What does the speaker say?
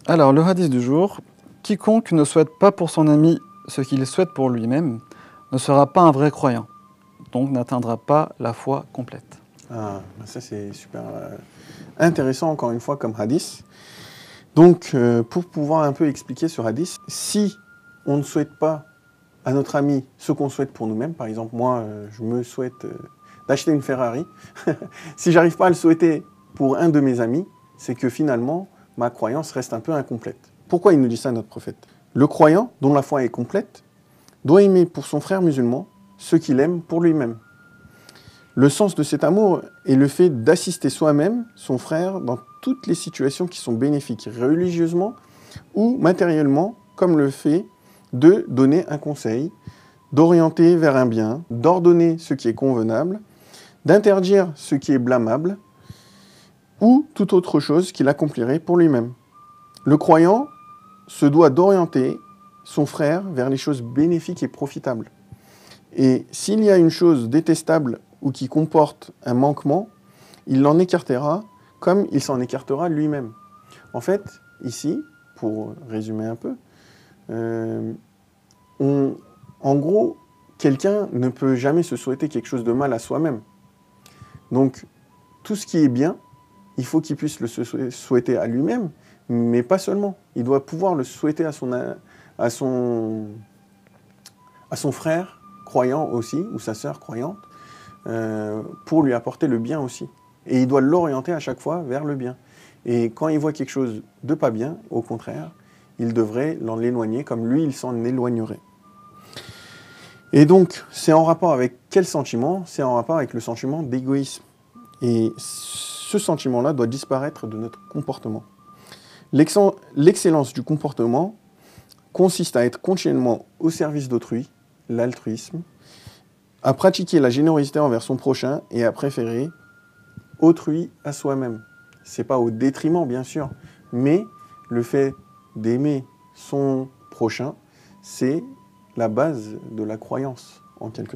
Alors, le hadith du jour, quiconque ne souhaite pas pour son ami ce qu'il souhaite pour lui-même ne sera pas un vrai croyant, donc n'atteindra pas la foi complète. Ah, ça c'est super intéressant encore une fois comme hadith. Donc pour pouvoir un peu expliquer ce hadith, si on ne souhaite pas à notre ami ce qu'on souhaite pour nous-mêmes, par exemple moi je me souhaite d'acheter une Ferrari, si j'arrive pas à le souhaiter pour un de mes amis, c'est que finalement ma croyance reste un peu incomplète. Pourquoi il nous dit ça notre prophète? Le croyant, dont la foi est complète, doit aimer pour son frère musulman ce qu'il aime pour lui-même. Le sens de cet amour est le fait d'assister soi-même, son frère, dans toutes les situations qui sont bénéfiques, religieusement ou matériellement, comme le fait de donner un conseil, d'orienter vers un bien, d'ordonner ce qui est convenable, d'interdire ce qui est blâmable, ou toute autre chose qu'il accomplirait pour lui-même. Le croyant se doit d'orienter son frère vers les choses bénéfiques et profitables. Et s'il y a une chose détestable ou qui comporte un manquement, il l'en écartera comme il s'en écartera lui-même. En fait, ici, pour résumer un peu, en gros, quelqu'un ne peut jamais se souhaiter quelque chose de mal à soi-même. Donc, tout ce qui est bien, il faut qu'il puisse le souhaiter à lui-même, mais pas seulement. Il doit pouvoir le souhaiter à son frère croyant aussi, ou sa sœur croyante, pour lui apporter le bien aussi. Et il doit l'orienter à chaque fois vers le bien. Et quand il voit quelque chose de pas bien, au contraire, il devrait l'en éloigner comme lui, il s'en éloignerait. Et donc, c'est en rapport avec quel sentiment? C'est en rapport avec le sentiment d'égoïsme. Et ce sentiment-là doit disparaître de notre comportement. L'excellence du comportement consiste à être continuellement au service d'autrui, l'altruisme, à pratiquer la générosité envers son prochain et à préférer autrui à soi-même. C'est pas au détriment, bien sûr, mais le fait d'aimer son prochain, c'est la base de la croyance, en quelque sorte.